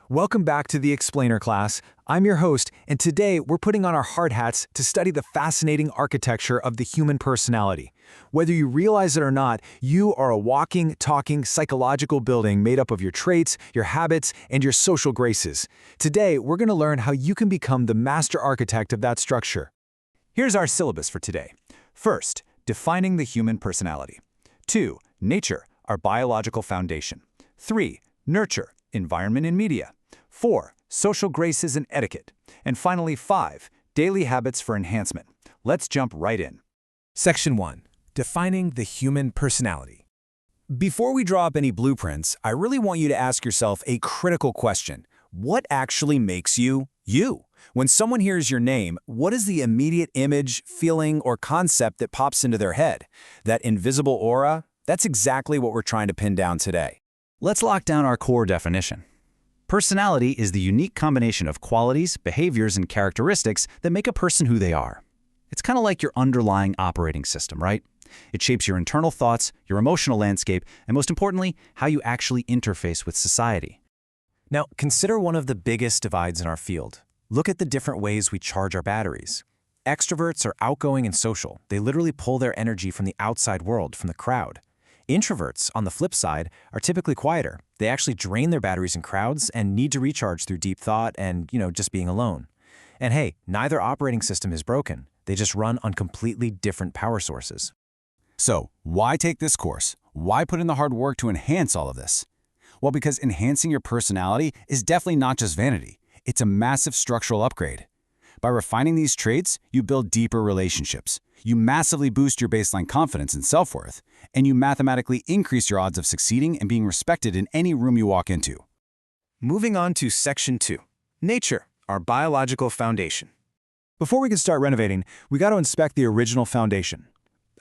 Welcome back to the Explainer class. I'm your host, and today we're putting on our hard hats to study the fascinating architecture of the human personality. Whether you realize it or not, you are a walking, talking, psychological building made up of your traits, your habits, and your social graces. Today, we're going to learn how you can become the master architect of that structure. Here's our syllabus for today. First, defining the human personality. 2, nature, our biological foundation. 3, nurture, environment and media. 4, social graces and etiquette. And finally, 5, daily habits for enhancement. Let's jump right in. Section 1. Defining the human personality. Before we draw up any blueprints, I really want you to ask yourself a critical question. What actually makes you, you? When someone hears your name, what is the immediate image, feeling, or concept that pops into their head? That invisible aura? That's exactly what we're trying to pin down today. Let's lock down our core definition. Personality is the unique combination of qualities, behaviors, and characteristics that make a person who they are. It's kind of like your underlying operating system, right? It shapes your internal thoughts, your emotional landscape, and most importantly, how you actually interface with society. Now, consider one of the biggest divides in our field. Look at the different ways we charge our batteries. Extroverts are outgoing and social. They literally pull their energy from the outside world, from the crowd. Introverts, on the flip side, are typically quieter. They actually drain their batteries in crowds and need to recharge through deep thought and, just being alone. And hey, neither operating system is broken. They just run on completely different power sources. So, why take this course? Why put in the hard work to enhance all of this? Well, because enhancing your personality is definitely not just vanity. It's a massive structural upgrade. By refining these traits, you build deeper relationships. You massively boost your baseline confidence and self-worth, and you mathematically increase your odds of succeeding and being respected in any room you walk into. Moving on to Section 2. Nature, our biological foundation. Before we can start renovating, we got to inspect the original foundation.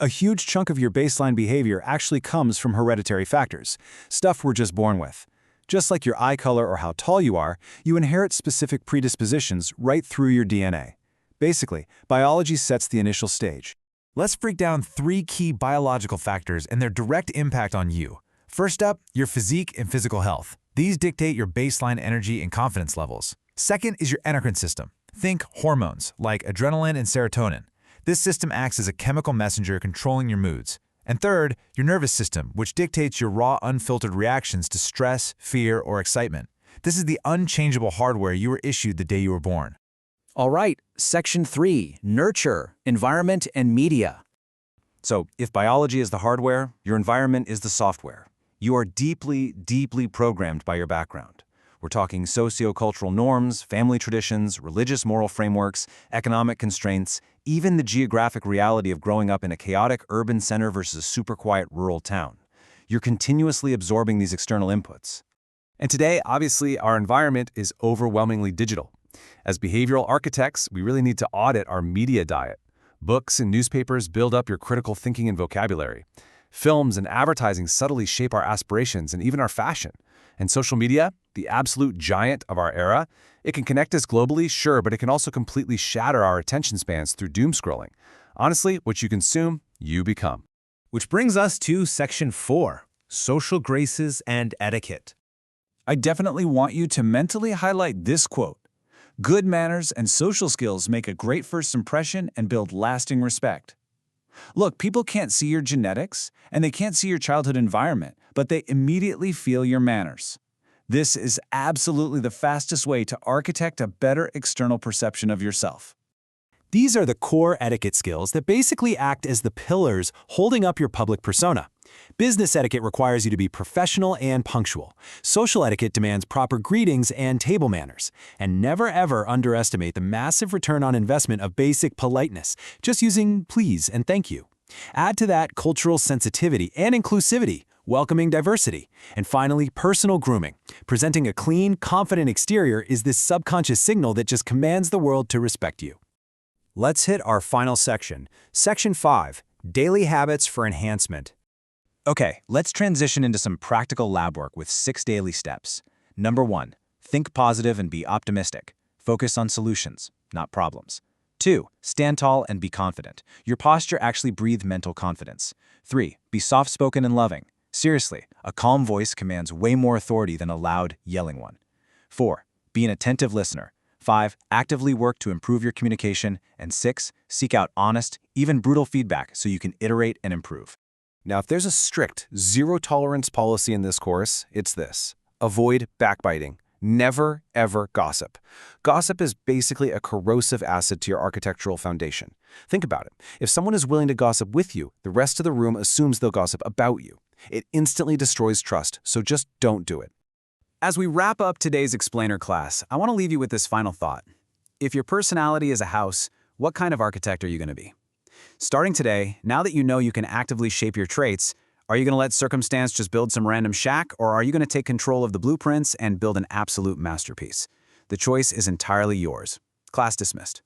A huge chunk of your baseline behavior actually comes from hereditary factors, stuff we're just born with. Just like your eye color or how tall you are, you inherit specific predispositions right through your DNA. Basically, biology sets the initial stage. Let's break down 3 key biological factors and their direct impact on you. First up, your physique and physical health. These dictate your baseline energy and confidence levels. Second is your endocrine system. Think hormones like adrenaline and serotonin. This system acts as a chemical messenger controlling your moods. And third, your nervous system, which dictates your raw, unfiltered reactions to stress, fear, or excitement. This is the unchangeable hardware you were issued the day you were born. All right, Section 3, nurture, environment, and media. So, if biology is the hardware, your environment is the software. You are deeply, deeply programmed by your background. We're talking sociocultural norms, family traditions, religious moral frameworks, economic constraints, even the geographic reality of growing up in a chaotic urban center versus a super quiet rural town. You're continuously absorbing these external inputs. And today, obviously, our environment is overwhelmingly digital. As behavioral architects, we really need to audit our media diet. Books and newspapers build up your critical thinking and vocabulary. Films and advertising subtly shape our aspirations and even our fashion. And social media, the absolute giant of our era, it can connect us globally, sure, but it can also completely shatter our attention spans through doom scrolling. Honestly, what you consume, you become. Which brings us to Section 4, social graces and etiquette. I definitely want you to mentally highlight this quote. Good manners and social skills make a great first impression and build lasting respect. Look, people can't see your genetics, and they can't see your childhood environment, but they immediately feel your manners. This is absolutely the fastest way to architect a better external perception of yourself. These are the core etiquette skills that basically act as the pillars holding up your public persona. Business etiquette requires you to be professional and punctual. Social etiquette demands proper greetings and table manners. And never ever underestimate the massive return on investment of basic politeness, just using please and thank you. Add to that cultural sensitivity and inclusivity, welcoming diversity. And finally, personal grooming. Presenting a clean, confident exterior is this subconscious signal that just commands the world to respect you. Let's hit our final section, Section 5, Daily Habits for Enhancement. Okay, let's transition into some practical lab work with 6 daily steps. Number 1, think positive and be optimistic. Focus on solutions, not problems. 2, stand tall and be confident. Your posture actually breathes mental confidence. 3, be soft-spoken and loving. Seriously, a calm voice commands way more authority than a loud, yelling one. 4. Be an attentive listener. 5. Actively work to improve your communication. And 6. Seek out honest, even brutal feedback so you can iterate and improve. Now, if there's a strict zero-tolerance policy in this course, it's this. Avoid backbiting. Never, ever gossip. Gossip is basically a corrosive acid to your architectural foundation. Think about it. If someone is willing to gossip with you, the rest of the room assumes they'll gossip about you. It instantly destroys trust, so just don't do it. As we wrap up today's explainer class, I want to leave you with this final thought. If your personality is a house, what kind of architect are you going to be? Starting today, now that you know you can actively shape your traits, are you going to let circumstance just build some random shack, or are you going to take control of the blueprints and build an absolute masterpiece? The choice is entirely yours. Class dismissed.